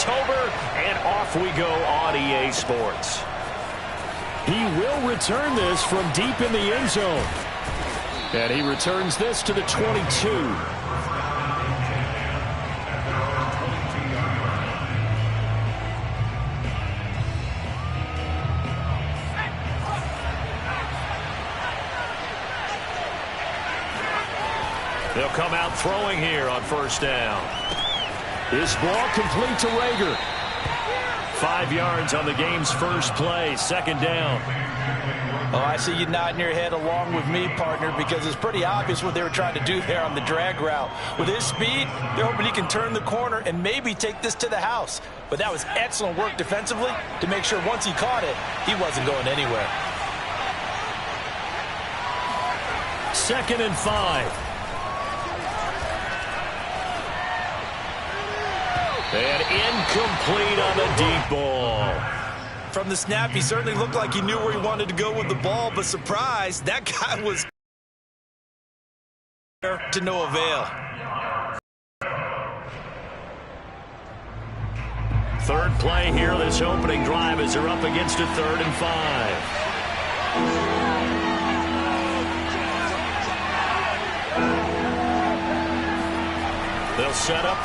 October, and off we go on EA Sports. He will return this from deep in the end zone. And he returns this to the 22. They'll come out throwing here on first down. This ball complete to Rager. 5 yards on the game's first play, second down. Oh, I see you nodding your head along with me, partner, because it's pretty obvious what they were trying to do there on the drag route. With his speed, they're hoping he can turn the corner and maybe take this to the house. But that was excellent work defensively to make sure once he caught it, he wasn't going anywhere. 2nd and 5. And incomplete on the deep ball. From the snap, he certainly looked like he knew where he wanted to go with the ball, but surprise, that guy was to no avail. 3rd play here, this opening drive as they're up against a 3rd and 5. They'll set up.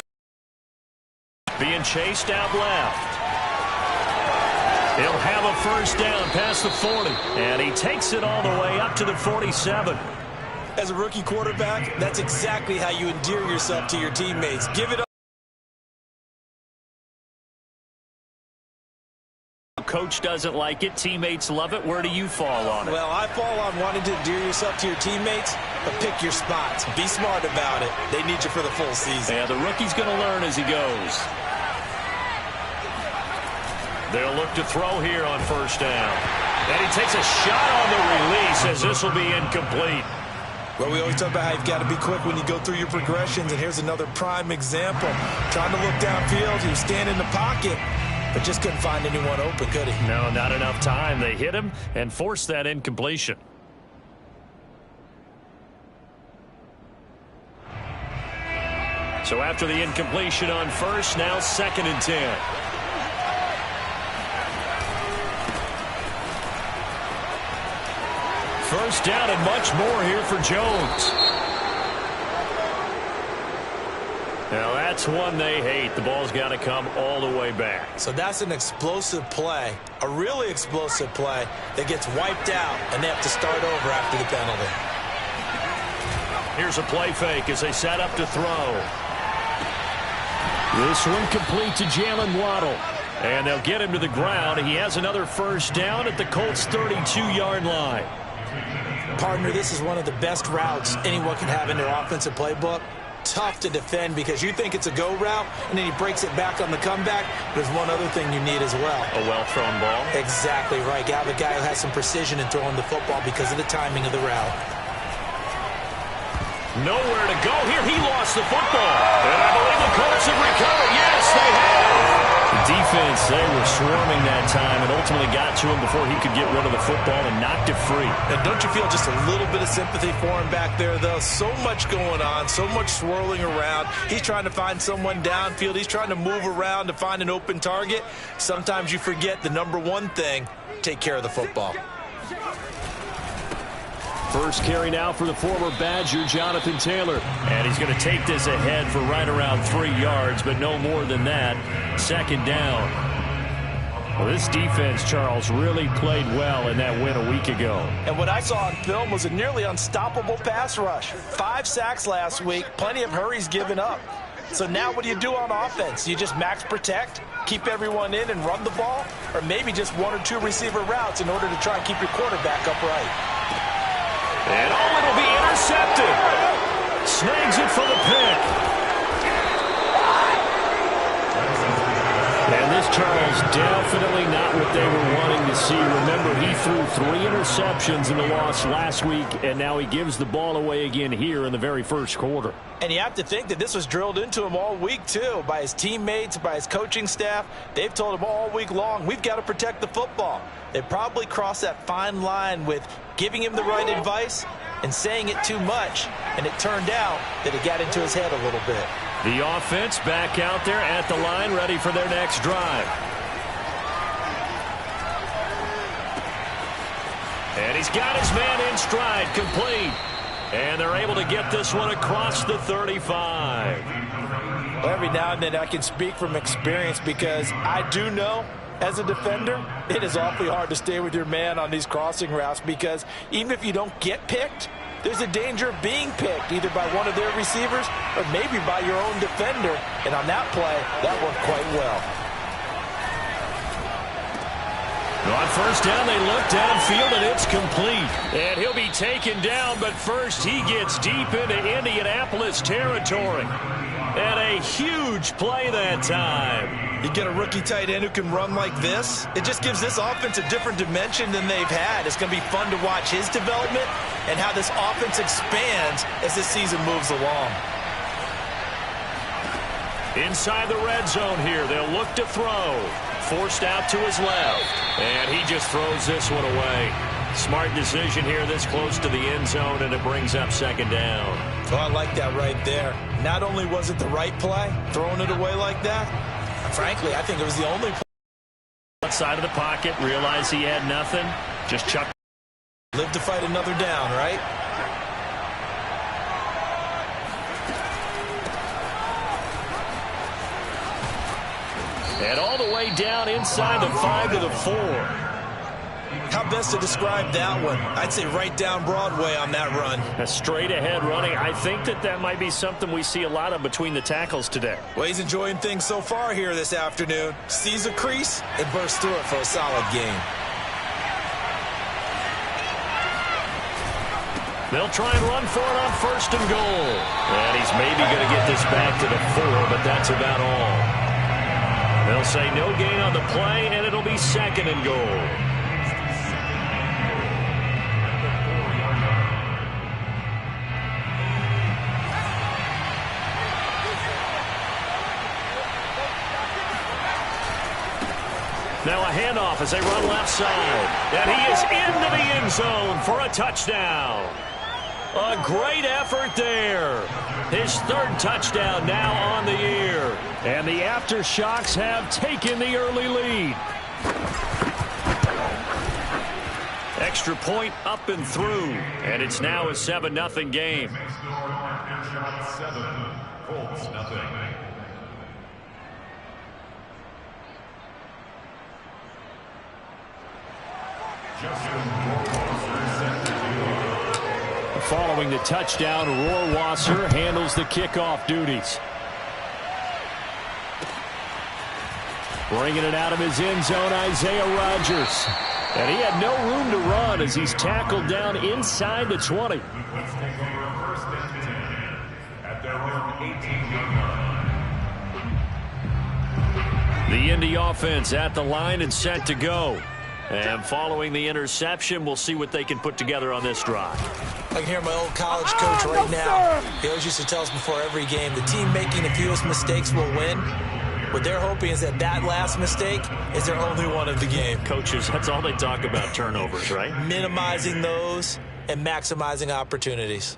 Being chased out left. He'll have a first down past the 40. And he takes it all the way up to the 47. As a rookie quarterback, that's exactly how you endear yourself to your teammates. Give it up. Coach doesn't like it. Teammates love it. Where do you fall on it? Well, I fall on wanting to endear yourself to your teammates, but pick your spots. Be smart about it. They need you for the full season. Yeah, the rookie's going to learn as he goes. They'll look to throw here on first down. And he takes a shot on the release as this will be incomplete. Well, we always talk about how you've got to be quick when you go through your progressions, and here's another prime example. Trying to look downfield, he was standing in the pocket, but just couldn't find anyone open, could he? No, not enough time. They hit him and forced that incompletion. So after the incompletion on first, now 2nd and 10. First down and much more here for Jones. Now that's one they hate. The ball's got to come all the way back. So that's an explosive play, a really explosive play that gets wiped out, and they have to start over after the penalty. Here's a play fake as they set up to throw. This one complete to Jalen Waddle. And they'll get him to the ground. He has another first down at the Colts' 32-yard line. Partner, this is one of the best routes anyone can have in their offensive playbook. Tough to defend because you think it's a go route, and then he breaks it back on the comeback. There's one other thing you need as well. A well-thrown ball. Exactly right. You have a guy who has some precision in throwing the football because of the timing of the route. Nowhere to go here. He lost the football. And I believe the Colts have recovered. Yes, they have. The defense, they were swarming that time and ultimately got to him before he could get rid of the football and knocked it free. And don't you feel just a little bit of sympathy for him back there, though? So much going on, so much swirling around. He's trying to find someone downfield. He's trying to move around to find an open target. Sometimes you forget the number one thing, take care of the football. First carry now for the former Badger, Jonathan Taylor. And he's going to take this ahead for right around 3 yards, but no more than that. 2nd down. Well, this defense, Charles, really played well in that win a week ago. And what I saw on film was a nearly unstoppable pass rush. 5 sacks last week, plenty of hurries given up. So now what do you do on offense? You just max protect, keep everyone in and run the ball, or maybe just 1 or 2 receiver routes in order to try and keep your quarterback upright. And it'll be intercepted. Snags it for the pick. And this, Charles, definitely not what they were wanting to see. Remember, he threw 3 interceptions in the loss last week, and now he gives the ball away again here in the very first quarter. And you have to think that this was drilled into him all week, too, by his teammates, by his coaching staff. They've told him all week long, we've got to protect the football. They probably crossed that fine line with giving him the right advice and saying it too much, and it turned out that it got into his head a little bit. The offense back out there at the line, ready for their next drive. And he's got his man in stride, complete. And they're able to get this one across the 35. Well, every now and then I can speak from experience because I do know as a defender, it is awfully hard to stay with your man on these crossing routes because even if you don't get picked, there's a danger of being picked either by one of their receivers or maybe by your own defender. And on that play, that worked quite well. On first down, they look downfield, and it's complete. And he'll be taken down, but first he gets deep into Indianapolis territory. And a huge play that time. You get a rookie tight end who can run like this, it just gives this offense a different dimension than they've had. It's going to be fun to watch his development and how this offense expands as this season moves along. Inside the red zone here, they'll look to throw. Forced out to his left. And he just throws this one away. Smart decision here this close to the end zone, and it brings up second down. Oh, I like that right there. Not only was it the right play, throwing it away like that, frankly, I think it was the only play. Outside of the pocket, realized he had nothing. Just chuck. Live to fight another down, right? And all the way down inside the 5 to the 4. How best to describe that one? I'd say right down Broadway on that run. A straight ahead running. I think that might be something we see a lot of between the tackles today. Well, he's enjoying things so far here this afternoon. Sees a crease and bursts through it for a solid gain. They'll try and run for it on first and goal. And he's maybe going to get this back to the 4, but that's about all. They'll say no gain on the play, and it'll be second and goal. Now a handoff as they run left side. And he is into the end zone for a touchdown. A great effort there. His third touchdown now on the year. And the Aftershocks have taken the early lead. Extra point up and through. And it's now a 7-0 game. Following the touchdown, Rohrwasser handles the kickoff duties. Bringing it out of his end zone, Isaiah Rodgers. And he had no room to run as he's tackled down inside the 20. The Indy offense at the line and set to go. And following the interception, we'll see what they can put together on this drive. I can hear my old college coach right now. He always used to tell us before every game, the team making the fewest mistakes will win. What they're hoping is that last mistake is their only one of the game. Coaches, that's all they talk about, turnovers, right? Minimizing those and maximizing opportunities.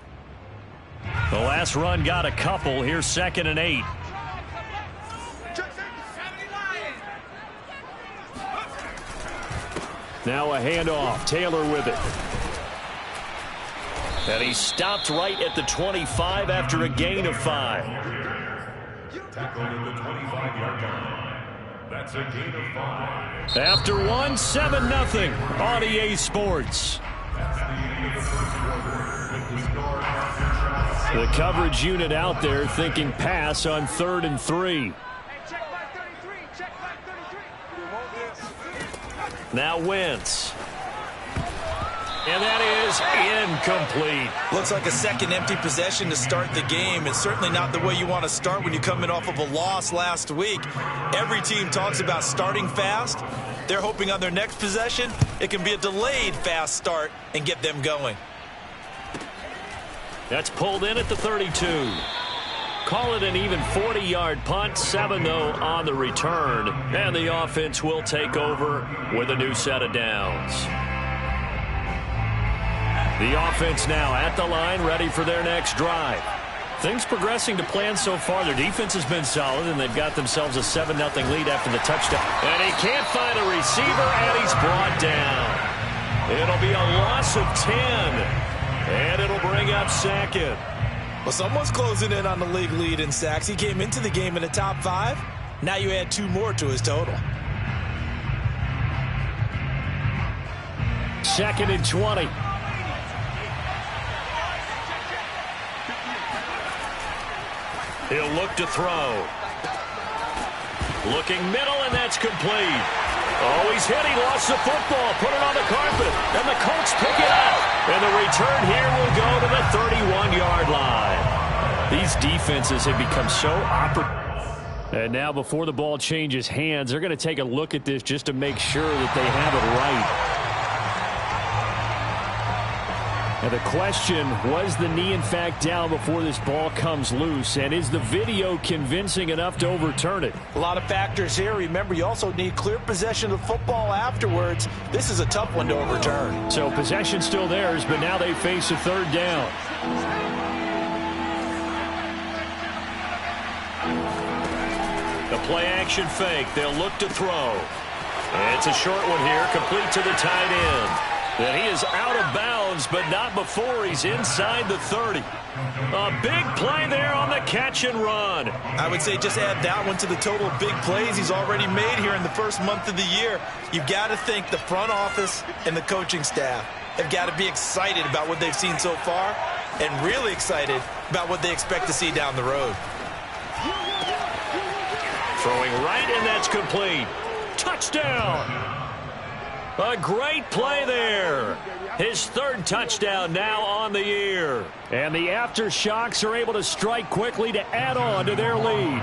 The last run got a couple. Here's 2nd and 8. Now a handoff. Taylor with it. And he stopped right at the 25 after a gain of 5. Tackled at the 25-yard line. That's a gain of 5. After one, 7-0 on EA Sports. The coverage unit out there thinking pass on 3rd and 3. Now Wentz. And that is incomplete. Looks like a second empty possession to start the game, and certainly not the way you want to start when you come in off of a loss last week. Every team talks about starting fast. They're hoping on their next possession it can be a delayed fast start and get them going. That's pulled in at the 32. Call it an even 40-yard punt, 7 though on the return. And the offense will take over with a new set of downs. The offense now at the line, ready for their next drive. Things progressing to plan so far. Their defense has been solid, and they've got themselves a 7-0 lead after the touchdown. And he can't find a receiver, and he's brought down. It'll be a loss of 10, and it'll bring up second. Well, someone's closing in on the league lead in sacks. He came into the game in the top 5. Now you add 2 more to his total. 2nd and 20. He'll look to throw. Looking middle, and that's complete. Oh, he's hit. He lost the football. Put it on the carpet. And the Colts pick it up. And the return here will go to the 31-yard line. These defenses have become so opportunistic. And now before the ball changes hands, they're going to take a look at this just to make sure that they have it right. And the question, was the knee in fact down before this ball comes loose? And is the video convincing enough to overturn it? A lot of factors here. Remember, you also need clear possession of the football afterwards. This is a tough one to overturn. So possession still theirs, but now they face a 3rd down. The play action fake. They'll look to throw. And it's a short one here, complete to the tight end. And he is out of bounds, but not before he's inside the 30. A big play there on the catch and run. I would say just add that one to the total of big plays he's already made here in the first month of the year. You've got to think the front office and the coaching staff have got to be excited about what they've seen so far and really excited about what they expect to see down the road. Throwing right, and that's complete. Touchdown. A great play there. His 3rd touchdown now on the year. And the aftershocks are able to strike quickly to add on to their lead.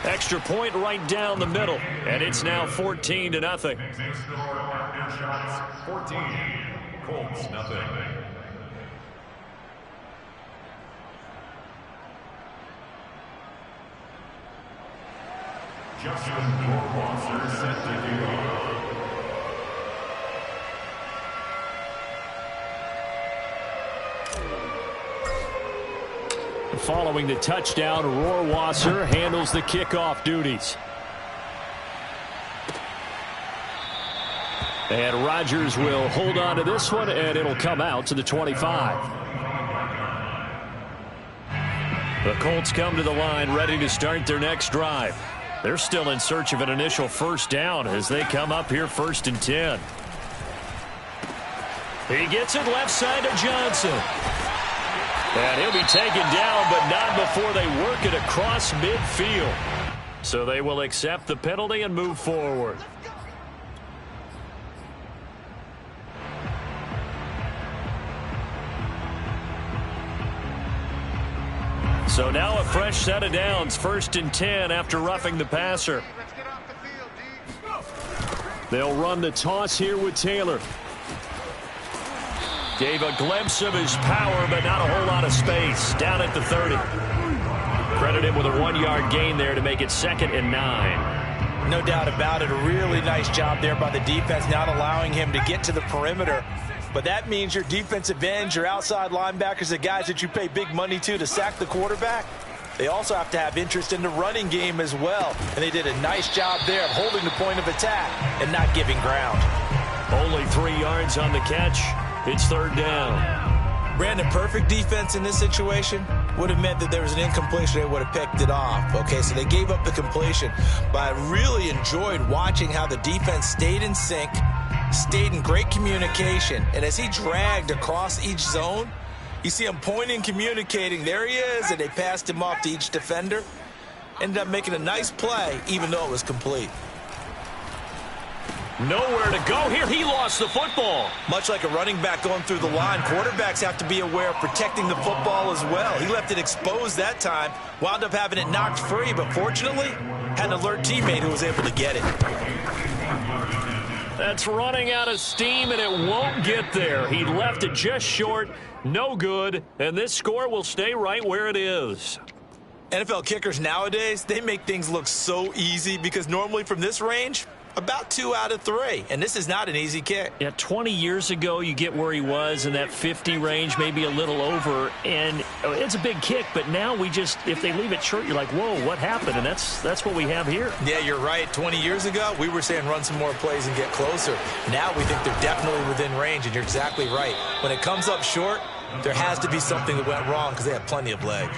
Extra point right down the middle. And it's now 14-0. Next score after shots, 14. Colts, nothing. Justin Gotti set to go. Following the touchdown, Rohrwasser handles the kickoff duties. And Rodgers will hold on to this one, and it'll come out to the 25. The Colts come to the line ready to start their next drive. They're still in search of an initial 1st down as they come up here 1st and 10. He gets it left side to Johnson. And he'll be taken down, but not before they work it across midfield. So they will accept the penalty and move forward. So now a fresh set of downs, 1st and 10 after roughing the passer. They'll run the toss here with Taylor. Gave a glimpse of his power, but not a whole lot of space. Down at the 30. Credit him with a 1-yard gain there to make it 2nd and 9. No doubt about it. A really nice job there by the defense, not allowing him to get to the perimeter. But that means your defensive ends, your outside linebackers, the guys that you pay big money to sack the quarterback, they also have to have interest in the running game as well. And they did a nice job there of holding the point of attack and not giving ground. Only 3 yards on the catch. It's 3rd down. Brandon, perfect defense in this situation would have meant that there was an incompletion. They would have picked it off. Okay, so they gave up the completion. But I really enjoyed watching how the defense stayed in sync, stayed in great communication. And as he dragged across each zone, you see him pointing, communicating. There he is, and they passed him off to each defender. Ended up making a nice play, even though it was complete. Nowhere to go here. He lost the football. Much like a running back going through the line, quarterbacks have to be aware of protecting the football as well. He left it exposed that time, wound up having it knocked free, but fortunately, had an alert teammate who was able to get it. That's running out of steam, and it won't get there. He left it just short, no good, and this score will stay right where it is. NFL kickers nowadays, they make things look so easy because normally from this range, About 2 out of 3, and this is not an easy kick. Yeah, 20 years ago, you get where he was in that 50 range, maybe a little over, and it's a big kick, but now if they leave it short, you're like, whoa, what happened? And that's what we have here. Yeah, you're right. 20 years ago, we were saying run some more plays and get closer. Now we think they're definitely within range, and you're exactly right. When it comes up short, there has to be something that went wrong because they have plenty of leg.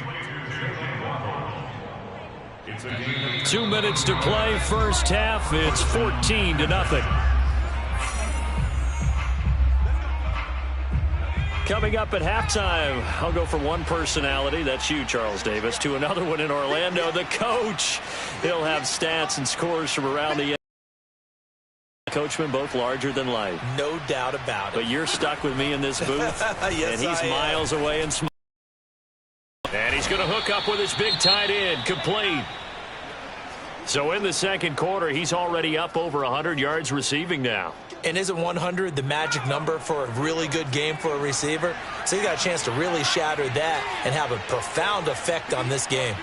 2 minutes to play, first half. It's 14-0. Coming up at halftime, I'll go from one personality, that's you, Charles Davis, to another one in Orlando, the coach. He'll have stats and scores from around the coachman, both larger than life. No doubt about it. But you're stuck with me in this booth, yes, and he's miles away and small. And he's going to hook up with his big tight end, complete. So in the second quarter, he's already up over 100 yards receiving now. And isn't 100 the magic number for a really good game for a receiver? So he's got a chance to really shatter that and have a profound effect on this game.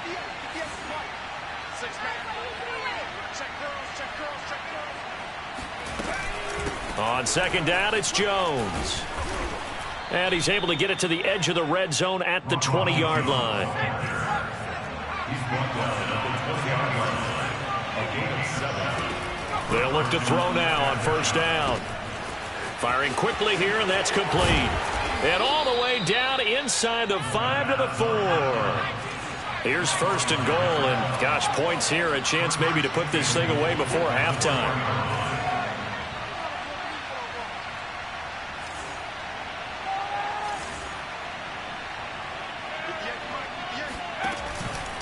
On second down, it's Jones. And he's able to get it to the edge of the red zone at the 20-yard line. They'll look to throw now on first down. Firing quickly here, and that's complete. And all the way down inside the 5 to the 4. Here's first and goal, and gosh, points here, a chance maybe to put this thing away before halftime.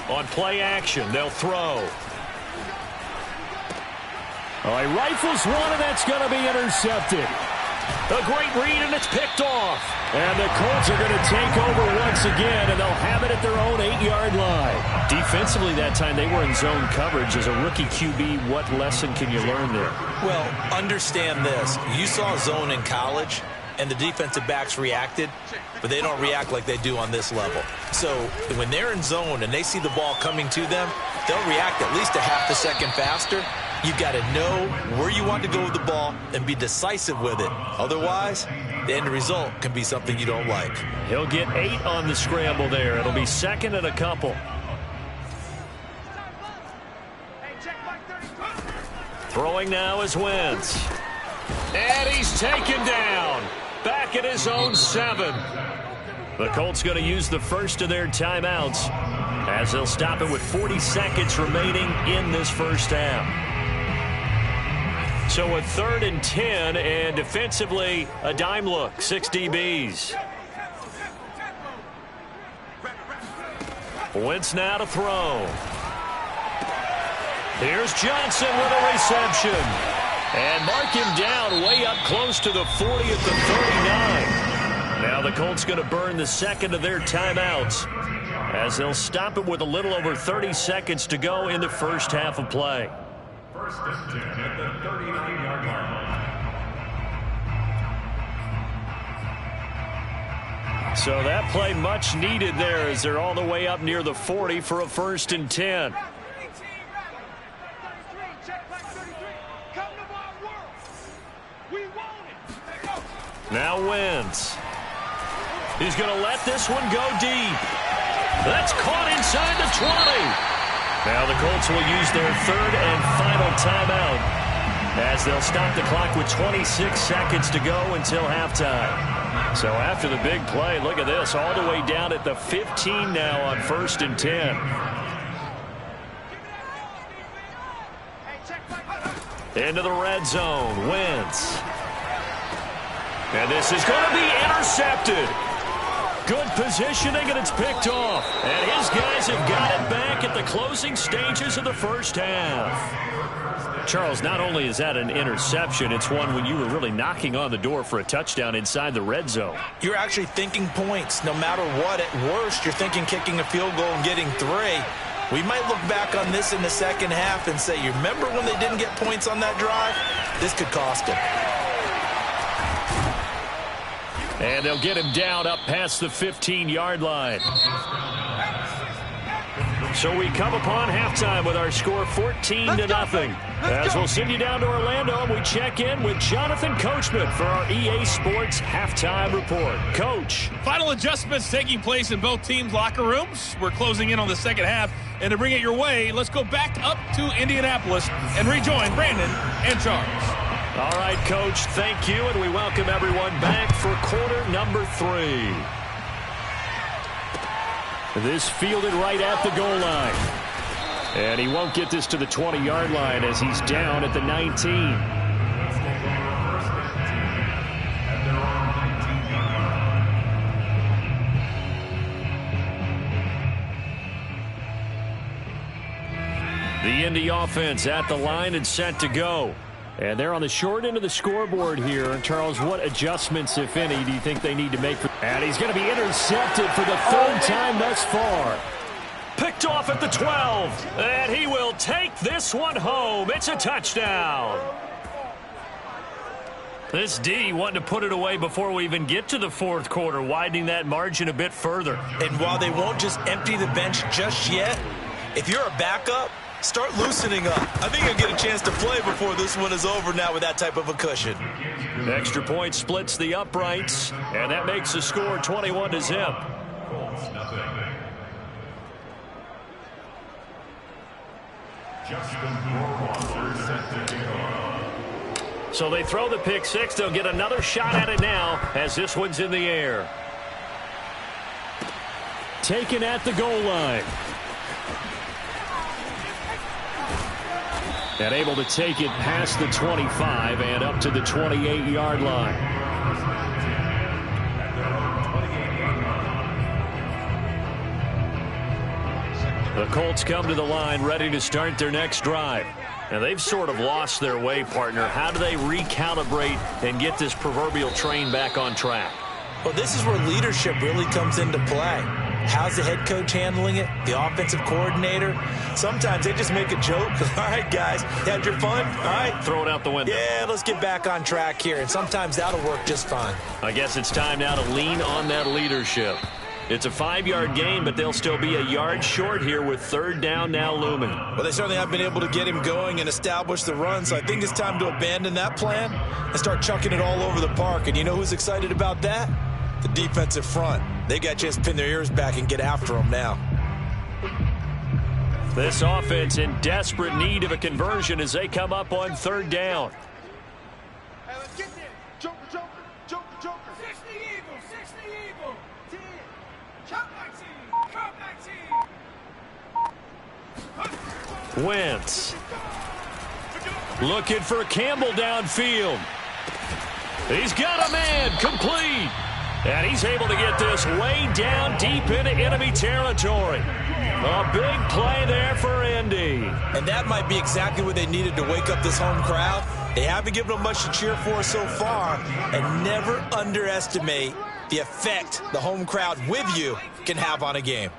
On play action, they'll throw. Oh, he rifles one, and that's going to be intercepted. A great read, and it's picked off. And the Colts are going to take over once again, and they'll have it at their own 8-yard line. Defensively that time, they were in zone coverage. As a rookie QB, what lesson can you learn there? Well, understand this. You saw zone in college, and the defensive backs reacted, but they don't react like they do on this level. So when they're in zone and they see the ball coming to them, they'll react at least a half a second faster. You've got to know where you want to go with the ball and be decisive with it. Otherwise, the end result can be something you don't like. He'll get 8 on the scramble there. It'll be second and a couple. Throwing now is Wentz. And he's taken down. Back at his own 7. The Colts going to use the first of their timeouts as they'll stop it with 40 seconds remaining in this first half. So a 3rd and 10, and defensively a dime look, 6 DBs. Wentz now to throw. Here's Johnson with a reception. And mark him down way up close to the 40 at the 39. Now the Colts going to burn the second of their timeouts as they'll stop it with a little over 30 seconds to go in the first half of play. First and 10 at the 39-yard line. So that play much needed there as they're all the way up near the 40 for a 1st and 10. Now Wentz. He's going to let this one go deep. That's caught inside the 20. Now the Colts will use their 3rd and final timeout as they'll stop the clock with 26 seconds to go until halftime. So after the big play, look at this, all the way down at the 15 now on 1st and 10. Into the red zone, Wentz. And this is going to be intercepted. Good positioning, and it's picked off. And his guys have got it back at the closing stages of the first half. Charles, not only is that an interception, it's one when you were really knocking on the door for a touchdown inside the red zone. You're actually thinking points. No matter what, at worst, you're thinking kicking a field goal and getting 3. We might look back on this in the second half and say, you remember when they didn't get points on that drive? This could cost them. And they'll get him down up past the 15-yard line. So we come upon halftime with our score 14-0. As we'll send you down to Orlando, and we check in with Jonathan Coachman for our EA Sports Halftime Report. Coach. Final adjustments taking place in both teams' locker rooms. We're closing in on the second half. And to bring it your way, let's go back up to Indianapolis and rejoin Brandon and Charles. All right, Coach, thank you, and we welcome everyone back for quarter number 3. This fielded right at the goal line. And he won't get this to the 20-yard line as he's down at the 19. The Indy offense at the line and set to go. And they're on the short end of the scoreboard here. Charles, what adjustments, if any, do you think they need to make? And he's going to be intercepted for the third time thus far. Picked off at the 12. And he will take this one home. It's a touchdown. This D wanting to put it away before we even get to the fourth quarter, widening that margin a bit further. And while they won't just empty the bench just yet, if you're a backup, start loosening up. I think you'll get a chance to play before this one is over now with that type of a cushion. Extra point splits the uprights, and that makes the score 21-0. So they throw the pick six. They'll get another shot at it now as this one's in the air. Taken at the goal line. And able to take it past the 25 and up to the 28-yard line. The Colts come to the line ready to start their next drive. Now they've sort of lost their way, partner. How do they recalibrate and get this proverbial train back on track? Well, this is where leadership really comes into play. How's the head coach handling it? The offensive coordinator? Sometimes they just make a joke. All right, guys, had your fun? All right. Throw it out the window. Yeah, let's get back on track here. And sometimes that'll work just fine. I guess it's time now to lean on that leadership. It's a 5-yard gain, but they'll still be a yard short here with third down now looming. Well, they certainly have been able to get him going and establish the run, so I think it's time to abandon that plan and start chucking it all over the park. And you know who's excited about that? The defensive front. They got to just pin their ears back and get after them now. This offense in desperate need of a conversion as they come up on third down. Hey, let's get there. Joker, Joker, Joker, Joker. 60 Eagle, 60 Eagle. 10. Chop back team. Wentz. Looking for Campbell downfield. He's got a man complete. And he's able to get this way down deep into enemy territory. A big play there for Indy. And that might be exactly what they needed to wake up this home crowd. They haven't given them much to cheer for so far. And never underestimate the effect the home crowd with you can have on a game.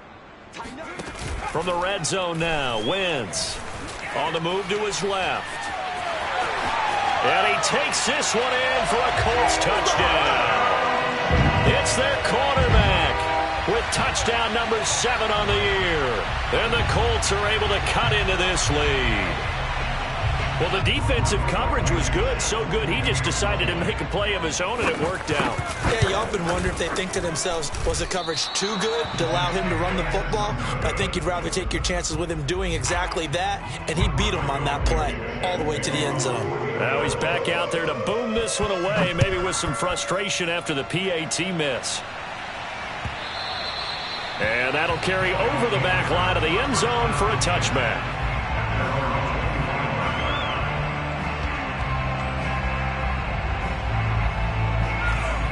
From the red zone now, Wentz on the move to his left. And he takes this one in for a Colts touchdown. It's their quarterback with touchdown number 7 on the year. And the Colts are able to cut into this lead. Well, the defensive coverage was good, so good he just decided to make a play of his own, and it worked out. Yeah, you often wonder if they think to themselves, was the coverage too good to allow him to run the football? I think you'd rather take your chances with him doing exactly that, and he beat him on that play all the way to the end zone. Now he's back out there to boom this one away, maybe with some frustration after the PAT miss. And that'll carry over the back line of the end zone for a touchback.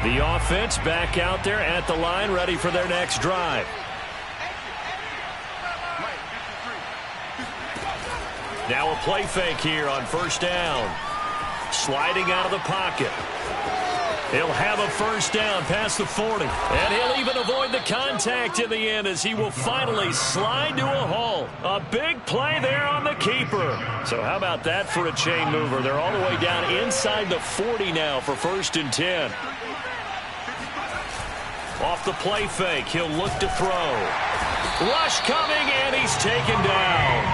The offense back out there at the line, ready for their next drive. Now a play fake here on first down. Sliding out of the pocket. He'll have a first down past the 40. And he'll even avoid the contact in the end as he will finally slide to a halt. A big play there on the keeper. So how about that for a chain mover? They're all the way down inside the 40 now for 1st and 10. Off the play fake, he'll look to throw. Rush coming, and he's taken down.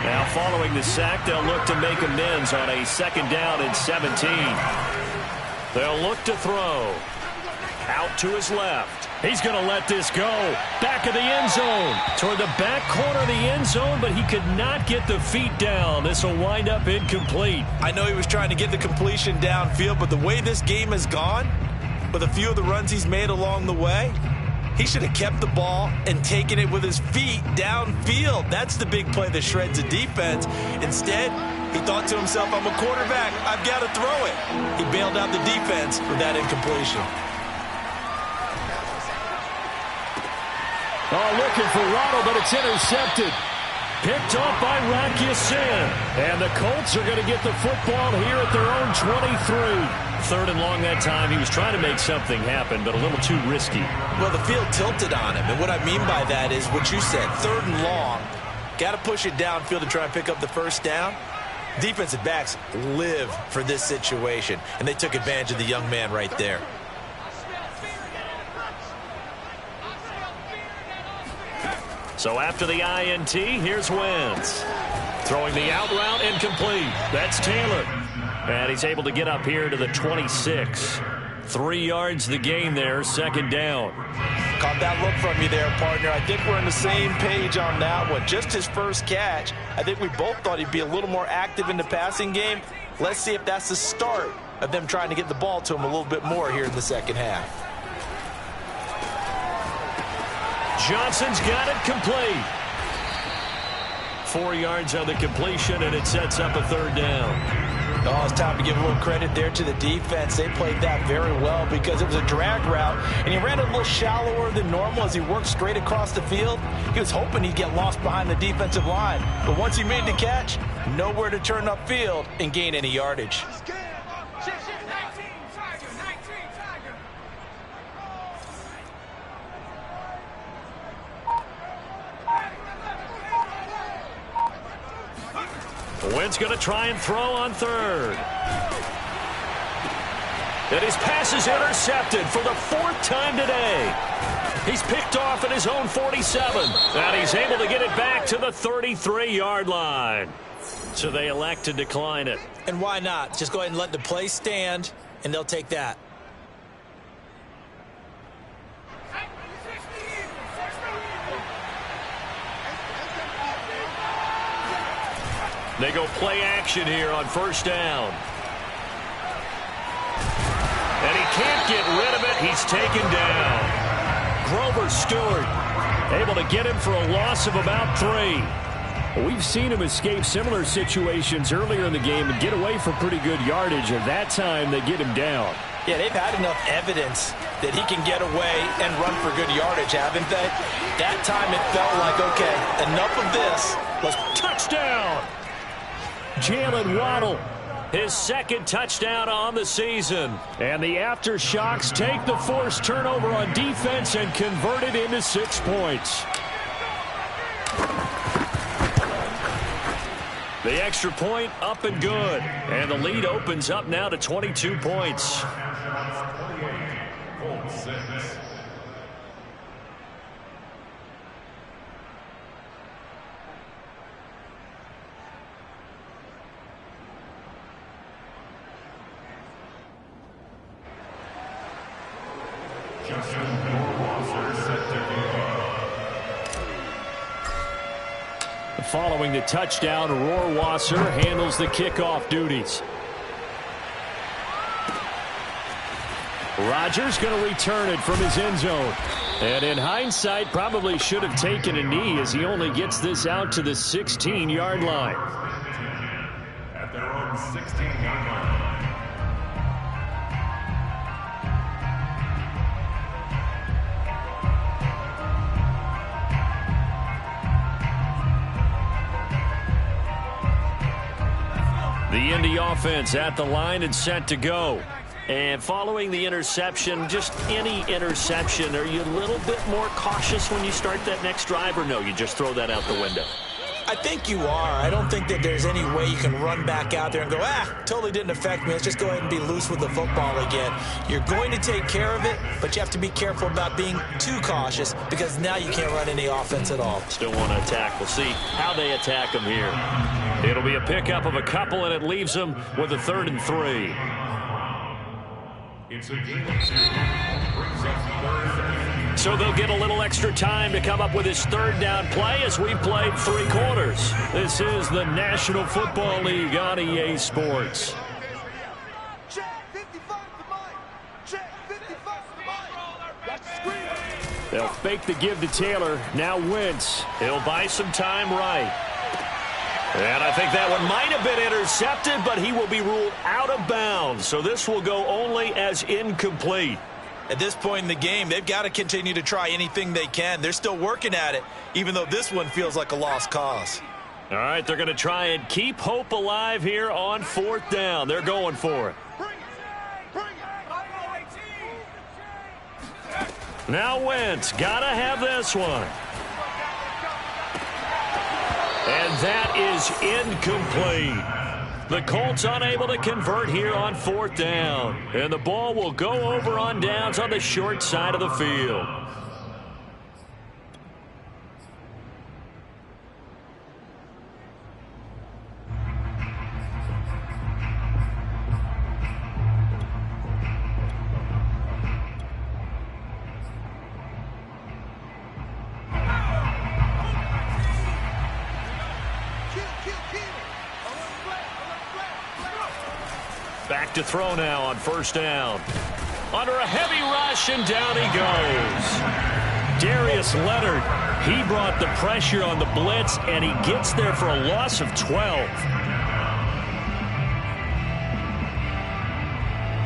Now following the sack, they'll look to make amends on a 2nd down and 17. They'll look to throw. Out to his left. He's going to let this go. Back of the end zone. Toward the back corner of the end zone, but he could not get the feet down. This will wind up incomplete. I know he was trying to get the completion downfield, but the way this game has gone, with a few of the runs he's made along the way, he should have kept the ball and taken it with his feet downfield. That's the big play that shreds the defense. Instead, he thought to himself, I'm a quarterback. I've got to throw it. He bailed out the defense with that incompletion. Oh, looking for Waddle, but it's intercepted. Picked off by Rocky Sin. And the Colts are going to get the football here at their own 23. 3rd and long that time. He was trying to make something happen, but a little too risky. Well, the field tilted on him, and what I mean by that is what you said, 3rd and long. Got to push it downfield to try and pick up the 1st down. Defensive backs live for this situation, and they took advantage of the young man right there. So after the INT, here's Wentz. Throwing the out route incomplete. That's Taylor. And he's able to get up here to the 26. 3 yards the gain there, 2nd down. Caught that look from you there, partner. I think we're on the same page on that one. Just his first catch. I think we both thought he'd be a little more active in the passing game. Let's see if that's the start of them trying to get the ball to him a little bit more here in the 2nd half. Johnson's got it complete. 4 yards on the completion, and it sets up a 3rd down. Oh, it's time to give a little credit there to the defense. They played that very well because it was a drag route, and he ran it a little shallower than normal as he worked straight across the field. He was hoping he'd get lost behind the defensive line, but once he made the catch, nowhere to turn upfield and gain any yardage. Wentz going to try and throw on 3rd. And his pass is intercepted for the 4th time today. He's picked off at his own 47. And he's able to get it back to the 33-yard line. So they elect to decline it. And why not? Just go ahead and let the play stand, and they'll take that. They go play action here on 1st down. And he can't get rid of it. He's taken down. Grover Stewart able to get him for a loss of about 3. We've seen him escape similar situations earlier in the game and get away for pretty good yardage, and that time they get him down. Yeah, they've had enough evidence that he can get away and run for good yardage, haven't they? That time it felt like, okay, enough of this. Let's touchdown. Jalen Waddle, his 2nd touchdown on the season. And the aftershocks take the forced turnover on defense and convert it into 6 points. The extra point up and good. And the lead opens up now to 22 points. Following the touchdown, Rohrwasser handles the kickoff duties. Rodgers going to return it from his end zone. And in hindsight, probably should have taken a knee as he only gets this out to the 16-yard line. At their own 16-yard line. The Indy offense at the line and set to go. And following the interception, just any interception, are you a little bit more cautious when you start that next drive, or no, you just throw that out the window? I think you are. I don't think that there's any way you can run back out there and go, totally didn't affect me. Let's just go ahead and be loose with the football again. You're going to take care of it, but you have to be careful about being too cautious because now you can't run any offense at all. Still want to attack. We'll see how they attack him here. It'll be a pickup of a couple, and it leaves them with a 3rd and 3. It's a game of 2. Brings up 3rd. So they'll get a little extra time to come up with his 3rd down play as we've played 3 quarters. This is the National Football League on EA Sports. Check 55 to Mike. Check 55 to Mike. That's the screen. They'll fake the give to Taylor. Now Wentz. He'll buy some time right. And I think that one might have been intercepted, but he will be ruled out of bounds. So this will go only as incomplete. At this point in the game, they've got to continue to try anything they can. They're still working at it, even though this one feels like a lost cause. All right, they're going to try and keep hope alive here on 4th down. They're going for it. Now Wentz, got to have this one. And that is incomplete. The Colts unable to convert here on 4th down. And the ball will go over on downs on the short side of the field. Back to throw now on 1st down. Under a heavy rush, and down he goes. Darius Leonard, he brought the pressure on the blitz, and he gets there for a loss of 12.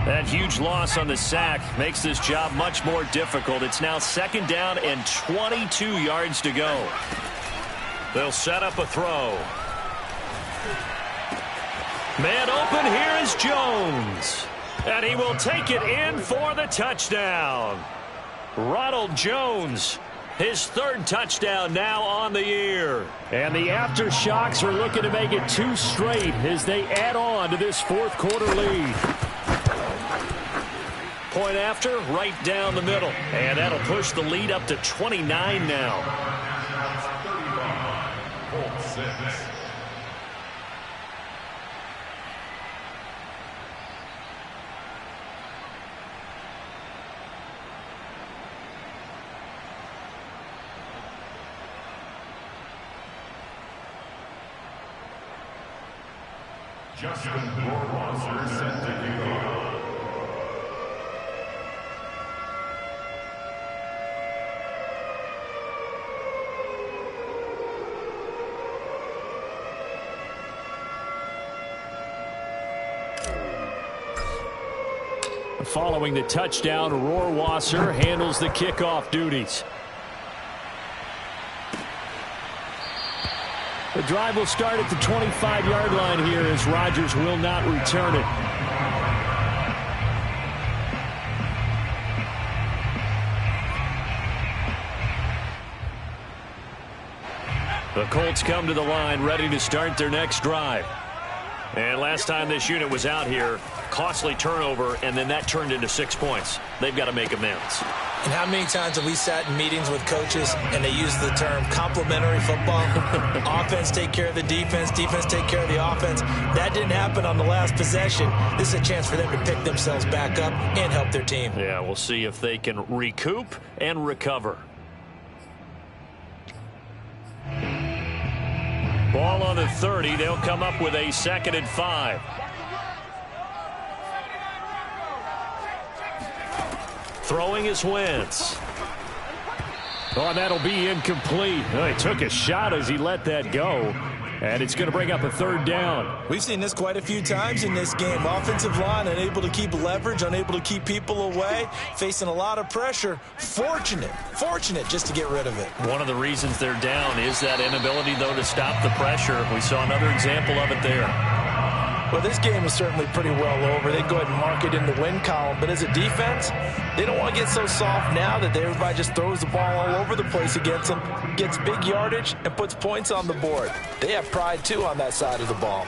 That huge loss on the sack makes this job much more difficult. It's now 2nd down and 22 yards to go. They'll set up a throw. Man open, here is Jones. And he will take it in for the touchdown. Ronald Jones, his 3rd touchdown now on the year. And the aftershocks are looking to make it 2 straight as they add on to this 4th quarter lead. Point after, right down the middle. And that'll push the lead up to 29 now. 35, Colts 6. Justin Rohrwasser set to kick off. Following the touchdown, Rohrwasser handles the kickoff duties. The drive will start at the 25-yard line here as Rodgers will not return it. The Colts come to the line ready to start their next drive. And last time this unit was out here, costly turnover, and then that turned into 6 points. They've got to make amends. And how many times have we sat in meetings with coaches and they use the term complementary football? Offense take care of the defense, defense take care of the offense. That didn't happen on the last possession. This is a chance for them to pick themselves back up and help their team. Yeah, we'll see if they can recoup and recover. Ball on the 30. They'll come up with a 2nd and 5. Throwing is Wentz. Oh, and that'll be incomplete. Oh, he took a shot as he let that go. And it's going to bring up a 3rd down. We've seen this quite a few times in this game. Offensive line unable to keep leverage, unable to keep people away, facing a lot of pressure. Fortunate just to get rid of it. One of the reasons they're down is that inability, though, to stop the pressure. We saw another example of it there. Well, this game is certainly pretty well over. They go ahead and mark it in the win column. But as a defense, they don't want to get so soft now that everybody just throws the ball all over the place against them, gets big yardage, and puts points on the board. They have pride, too, on that side of the ball.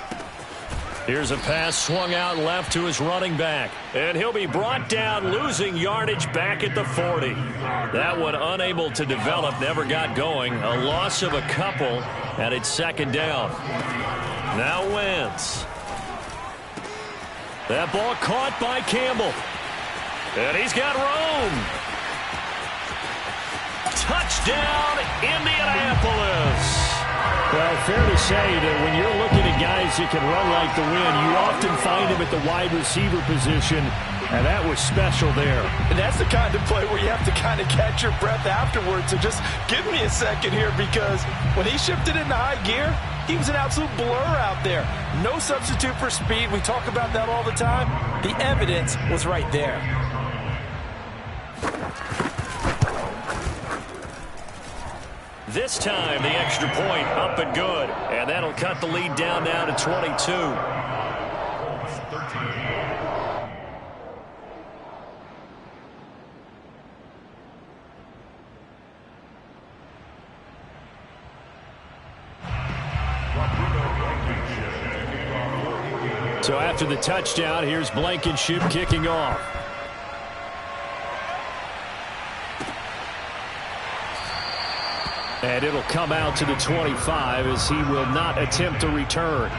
Here's a pass swung out left to his running back. And he'll be brought down, losing yardage back at the 40. That one unable to develop, never got going. A loss of a couple, and it's second down. Now Wentz. That ball caught by Campbell. And he's got room. Touchdown, Indianapolis. Well, fair to say that when you're looking at guys that can run like the wind, you often find them at the wide receiver position, and that was special there. And that's the kind of play where you have to kind of catch your breath afterwards. So just give me a second here, because when he shifted into high gear, he was an absolute blur out there. No substitute for speed. We talk about that all the time. The evidence was right there. This time, the extra point up and good. And that'll cut the lead down now to 22. So after the touchdown, here's Blankenship kicking off. And it'll come out to the 25 as he will not attempt to return.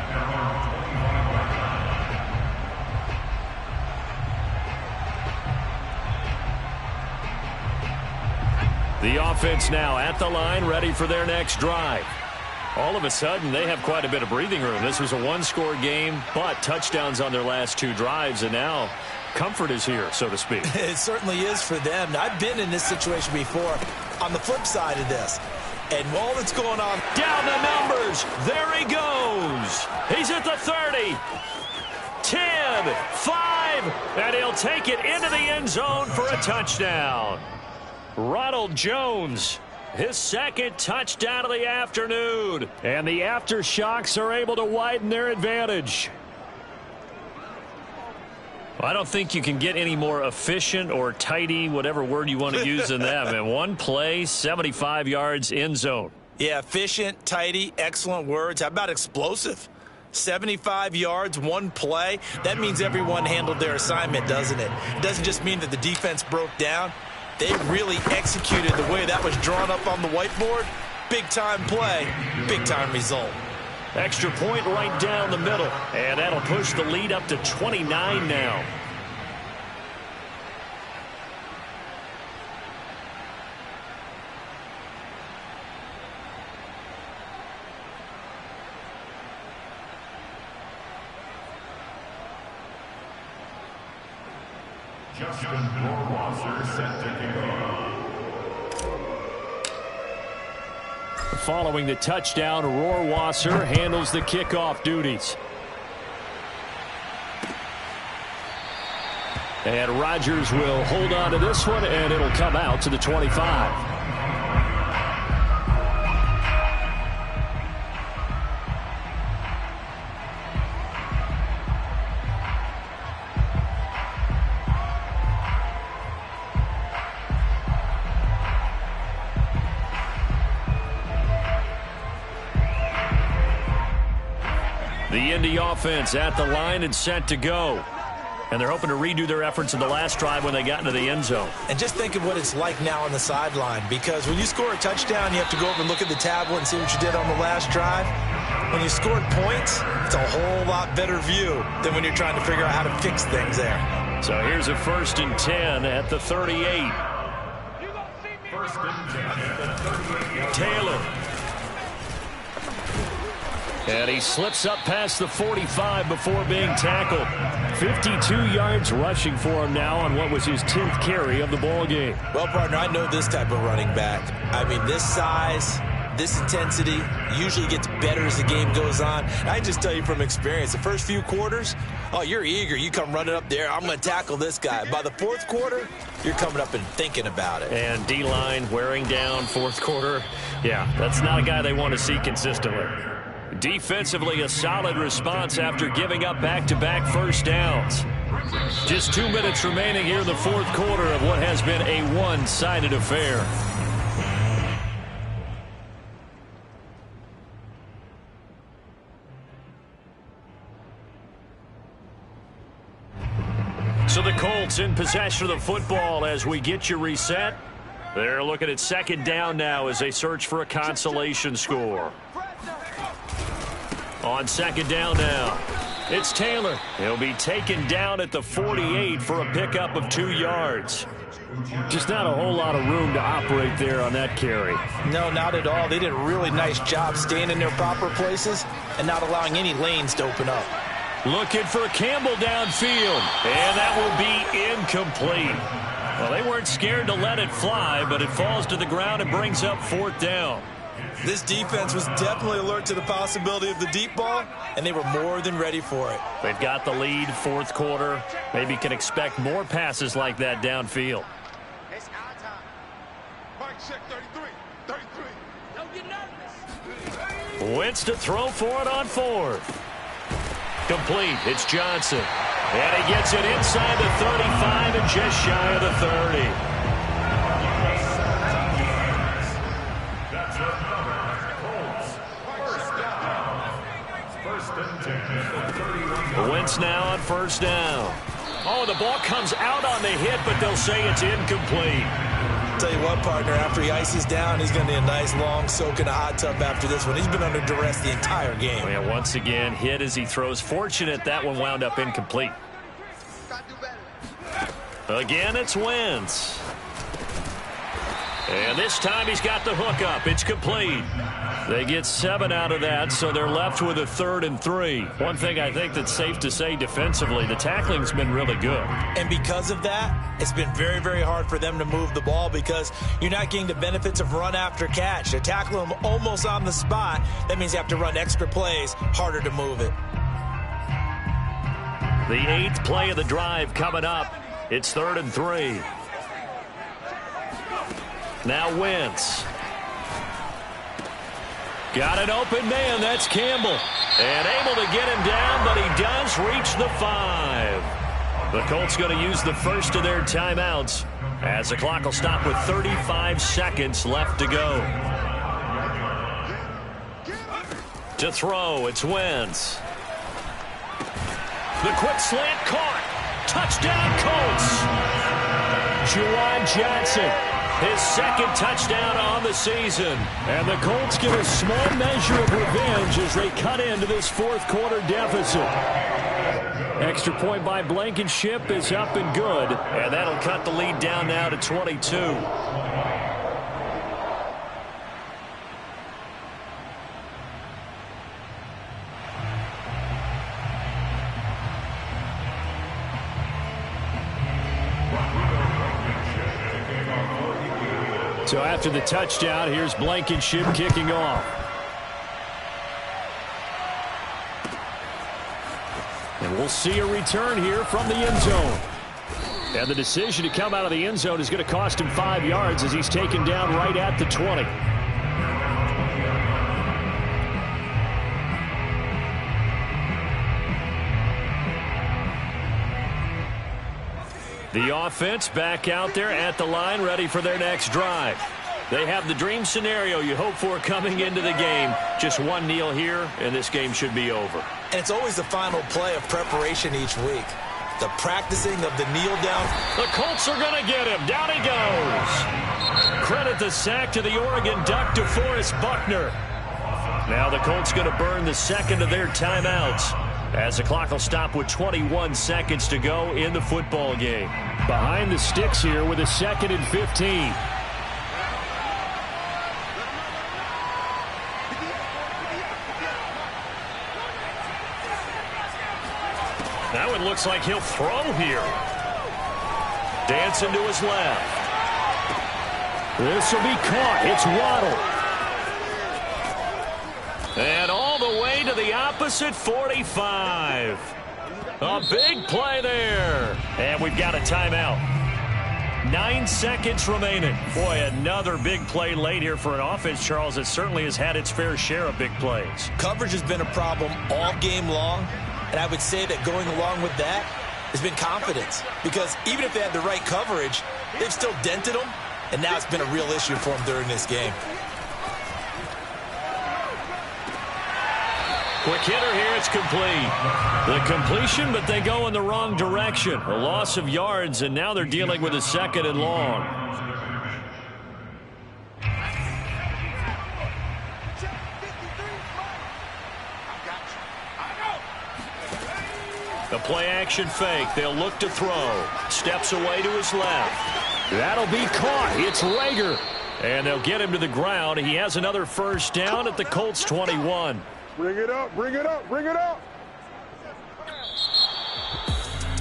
The offense now at the line, ready for their next drive. All of a sudden, they have quite a bit of breathing room. This was a one-score game, but touchdowns on their last two drives, and now comfort is here, so to speak. It certainly is for them. I've been in this situation before on the flip side of this. And all that's going on. Down the numbers. There he goes. He's at the 30. 10, 5, and he'll take it into the end zone for a touchdown. Ronald Jones, his second touchdown of the afternoon. And the aftershocks are able to widen their advantage. I don't think you can get any more efficient or tidy, whatever word you want to use in that. And one play, 75 yards, end zone. Yeah, efficient, tidy, excellent words. How about explosive? 75 yards, one play. That means everyone handled their assignment, doesn't it? It doesn't just mean that the defense broke down. They really executed the way that was drawn up on the whiteboard. Big-time play, big-time result. Extra point right down the middle, and that'll push the lead up to 29 now. Justin Rohrwasser set to kick off. Following the touchdown, Rohrwasser handles the kickoff duties. And Rodgers will hold on to this one, and it'll come out to the 25. The Indy offense at the line and set to go. And they're hoping to redo their efforts in the last drive when they got into the end zone. And just think of what it's like now on the sideline, because when you score a touchdown, you have to go over and look at the tablet and see what you did on the last drive. When you scored points, it's a whole lot better view than when you're trying to figure out how to fix things there. So here's a 1st and 10 at the 38. First and 10 at the 38. Taylor. And he slips up past the 45 before being tackled. 52 yards rushing for him now on what was his 10th carry of the ball game. Well, partner, I know this type of running back. I mean, this size, this intensity usually gets better as the game goes on. I can just tell you from experience, the first few quarters, oh, you're eager. You come running up there, I'm going to tackle this guy. By the fourth quarter, you're coming up and thinking about it. And D-line wearing down fourth quarter. Yeah, that's not a guy they want to see consistently. Defensively, a solid response after giving up back-to-back first downs. Just 2 minutes remaining here in the fourth quarter of what has been a one-sided affair. So the Colts in possession of the football as we get you reset. They're looking at second down now as they search for a consolation score. On second down now, it's Taylor. He'll be taken down at the 48 for a pickup of 2 yards. Just not a whole lot of room to operate there on that carry. No, not at all. They did a really nice job staying in their proper places and not allowing any lanes to open up. Looking for Campbell downfield, and that will be incomplete. Well, they weren't scared to let it fly, but it falls to the ground and brings up fourth down. This defense was definitely alert to the possibility of the deep ball, and they were more than ready for it. They've got the lead, fourth quarter. Maybe can expect more passes like that downfield. It's our time. Mike, check 33. 33. Don't get nervous. Wentz to throw for it on fourth. Complete. It's Johnson. And he gets it inside the 35 and just shy of the 30. Wentz now on first down. Oh, the ball comes out on the hit, but they'll say it's incomplete. Tell you what, partner, after he ices down, he's going to need a nice long soak in a hot tub after this one. He's been under duress the entire game. Yeah, once again, hit as he throws. Fortunate that one wound up incomplete. Again, it's Wentz. And this time he's got the hook up. It's complete. They get 7 out of that, so they're left with a 3rd and 3. One thing I think that's safe to say defensively, the tackling's been really good. And because of that, it's been very, very hard for them to move the ball because you're not getting the benefits of run after catch. They tackle them almost on the spot. That means you have to run extra plays, harder to move it. The 8th play of the drive coming up. It's 3rd and 3. Now Wentz. Got an open man. That's Campbell. And able to get him down, but he does reach the 5. The Colts going to use the first of their timeouts as the clock will stop with 35 seconds left to go. To throw, it's Wentz. The quick slant caught. Touchdown, Colts. Juwan Johnson. His second touchdown on the season. And the Colts get a small measure of revenge as they cut into this fourth quarter deficit. Extra point by Blankenship is up and good. And that'll cut the lead down now to 22. So after the touchdown, here's Blankenship kicking off. And we'll see a return here from the end zone. And the decision to come out of the end zone is going to cost him 5 yards as he's taken down right at the 20. The offense back out there at the line, ready for their next drive. They have the dream scenario you hope for coming into the game. Just one kneel here, and this game should be over. And it's always the final play of preparation each week. The practicing of the kneel down. The Colts are going to get him. Down he goes. Credit the sack to the Oregon Duck, DeForest Buckner. Now the Colts going to burn the second of their timeouts, as the clock will stop with 21 seconds to go in the football game. Behind the sticks here with a 2nd and 15. That one looks like he'll throw here. Dancing to his left. This will be caught. It's Waddle. And all the way to the opposite 45. A big play there. And we've got a timeout. 9 seconds remaining. Boy, another big play late here for an offense, Charles, that certainly has had its fair share of big plays. Coverage has been a problem all game long, and I would say that going along with that has been confidence. Because even if they had the right coverage, they've still dented them, and now it's been a real issue for them during this game. Quick hitter here, it's complete. The completion, but they go in the wrong direction. A loss of yards, and now they're dealing with a 2nd and long. The play-action fake. They'll look to throw. Steps away to his left. That'll be caught. It's Rager. And they'll get him to the ground. He has another first down at the Colts 21. Bring it up, bring it up, bring it up.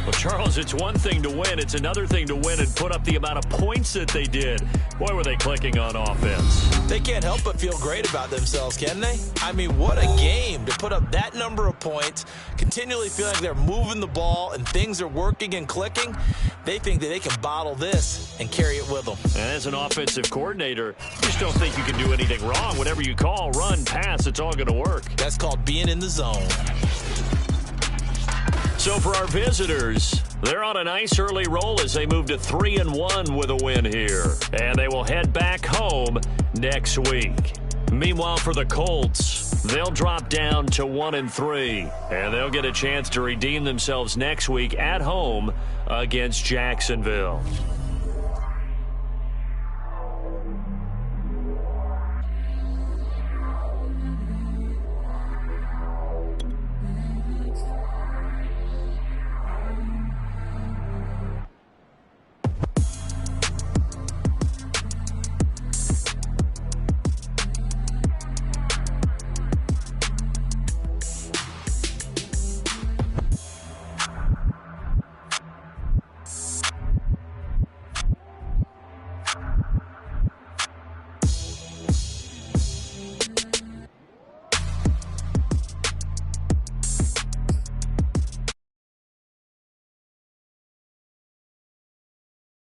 Well, Charles, it's one thing to win. It's another thing to win and put up the amount of points that they did. Boy, were they clicking on offense. They can't help but feel great about themselves, can they? I mean, what a game to put up that number of points, continually feeling like they're moving the ball and things are working and clicking. They think that they can bottle this and carry it with them. And as an offensive coordinator, you just don't think you can do anything wrong. Whatever you call, run, pass, it's all going to work. That's called being in the zone. So for our visitors, they're on a nice early roll as they move to 3-1 with a win here. And they will head back home next week. Meanwhile, for the Colts, they'll drop down to 1-3. And they'll get a chance to redeem themselves next week at home against Jacksonville.